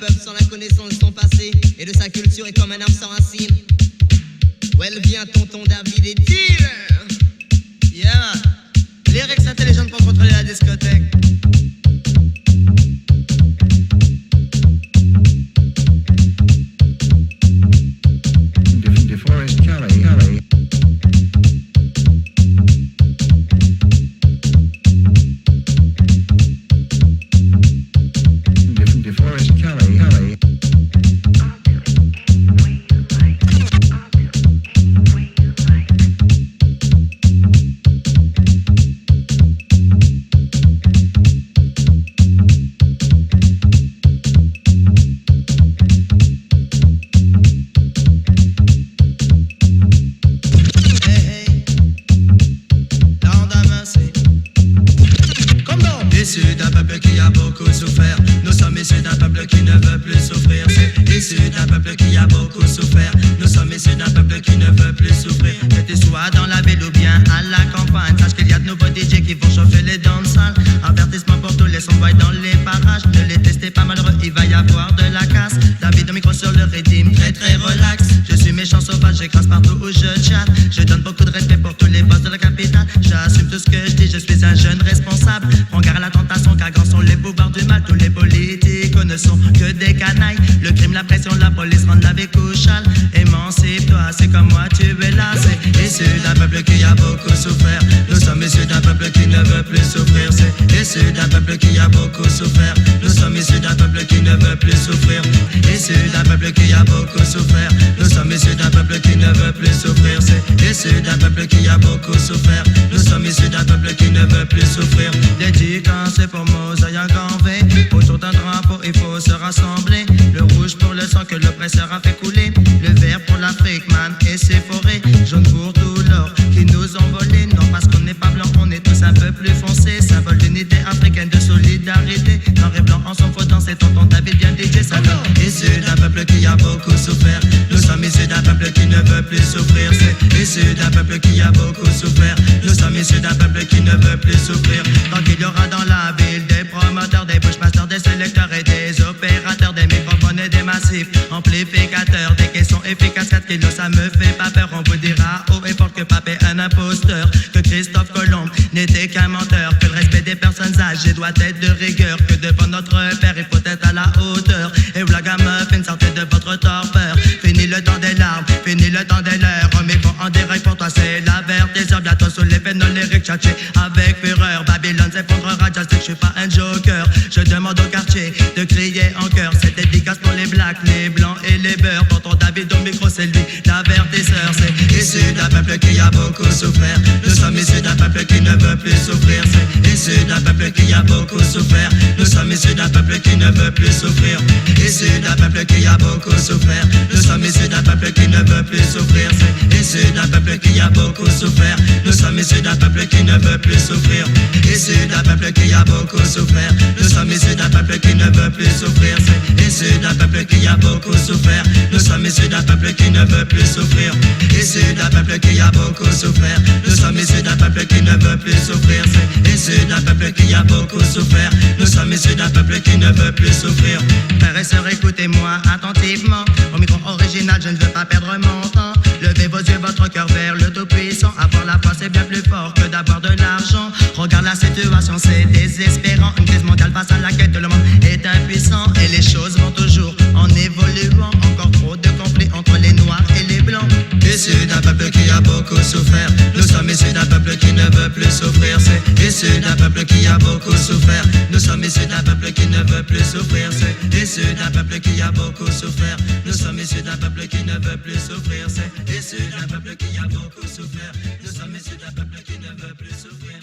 peuple sans la connaissance de son passé et de sa culture est comme un arbre sans racines. Où elle vient, tonton David et dealer. Yeah, lyrics intelligents pour contrôler la discothèque. DeForest Kelly. DeForest Kelly. Issus d'un peuple qui a beaucoup souffert. Nous sommes issus d'un peuple qui ne veut plus souffrir. C'est issu d'un peuple qui a beaucoup souffert. Nous sommes issus d'un peuple qui ne veut plus souffrir. Que tu sois dans la ville ou bien à la campagne, sache qu'il y a de nouveaux DJ qui vont chauffer les danses-salles. Avertissement pour tous les sons-boys dans les parages. Ne les testez pas malheureux, il va y avoir de la casse. David au micro sur le rythme, très très relax. Je suis méchant sauvage, j'écrase partout où je chatte. Je donne beaucoup de respect pour tous les boss de la capitale. J'assume tout ce que je dis, je suis un jeune responsable. Prends garde à la tentation, car grands sont les pouvoirs du mal. Tous les politiques ne sont que des canailles. Le crime, la pression, la police rendent la vie couchale. Émancipe-toi, c'est comme moi, tu es là. C'est issu d'un peuple qui a beaucoup souffert. Nous sommes issus d'un peuple qui ne veut plus souffrir. C'est issu d'un peuple qui a beaucoup souffert. Nous sommes issus d'un peuple qui ne veut plus souffrir. Issu d'un peuple qui a beaucoup souffert. Nous sommes issus d'un peuple qui ne veut plus souffrir. C'est issu d'un peuple qui a beaucoup souffert. Nous sommes issus d'un peuple qui ne veut plus souffrir. Dédicace pour Mosaïa Ganvé. Autour d'un drapeau, il faut se rassembler. Le rouge pour le sang que l'oppresseur a fait couler. Le vert pour l'Afrique, man, et ses forêts. Jaune pour tout l'or qui nous ont volé. Non, parce qu'on n'est pas blanc, on est tous un peu plus foncés. Symbole d'unité africaine, de solidarité. Noir et blanc, ensemble, faut danser. Tonton David bien DJ, ça donne. Issu d'un peuple qui a beaucoup souffert. Nous sommes issus d'un peuple qui ne veut plus souffrir. C'est issu d'un peuple qui a beaucoup souffert. Nous sommes issus d'un peuple qui ne veut plus souffrir. Tant qu'il y aura dans la ville des promoteurs, des bushmasters, des sélecteurs et des opérateurs, des microphones et des massifs amplificateurs, des caissons efficaces, 4 kilos, ça me fait pas peur. On vous dira haut et fort que Pape est un imposteur, que Christophe Colomb n'était qu'un menteur, que le respect des personnes âgées doit être de rigueur, que devant notre père il faut être à la hauteur. Et vous la gamme, sortez de votre torpeur. Fini le temps des larmes, fini le temps des leurs. Mais bon, en direct pour toi c'est l'avertisseur. Bientôt sous les pénols lyriques, tchatché avec fureur. Babylone s'effondrera, just que je suis pas un joker. Je demande au quartier de crier en chœur. C'est dédicace pour les blacks, les blancs et les beurs. Tonton David au micro, c'est lui l'avertisseur. C'est issu d'un peuple qui a beaucoup souffert. Nous sommes issus d'un peuple qui ne veut plus souffrir. C'est issu d'un peuple qui a beaucoup souffert. Nous sommes issus d'un peuple qui ne veut plus souffrir. Issu d'un peuple qui a beaucoup souffert. Nous sommes issus d'un peuple qui ne veut plus souffrir. C'est issu d'un peuple qui a beaucoup souffert. Nous sommes issus d'un peuple qui ne veut plus souffrir. Issu d'un peuple qui a beaucoup souffert. Nous sommes issus d'un peuple qui ne veut plus souffrir. C'est issu d'un peuple qui a beaucoup souffert. Nous sommes issus d'un peuple qui ne veut plus souffrir. Issu d'un peuple qui a beaucoup souffert. Nous sommes issus d'un peuple qui ne veut plus souffrir. C'est issu d'un peuple qui a beaucoup souffert. Nous sommes issus d'un peuple qui ne veut plus souffrir. Frères et sœurs, écoutez-moi attentivement. Au micro original, je ne veux pas perdre mon temps. Levez vos yeux, votre cœur vers le Tout-Puissant. Avoir la foi, c'est bien plus fort que d'avoir de l'argent. Regarde la situation, c'est désespérant. Une crise mondiale face à laquelle le monde est impuissant. Et les choses vont toujours en évoluant. Encore trop de conflits entre les noirs et les blancs. Issus d'un peuple qui a beaucoup souffert. Nous sommes issus d'un peuple qui ne veut plus souffrir. C'est issu d'un peuple qui a beaucoup souffert. Nous sommes issus d'un peuple qui ne veut plus souffrir. C'est issu d'un peuple qui a beaucoup souffert. Nous sommes issus d'un peuple qui ne veut plus souffrir. C'est issu d'un peuple qui a beaucoup souffert. Nous sommes issus d'un peuple qui ne veut plus souffrir.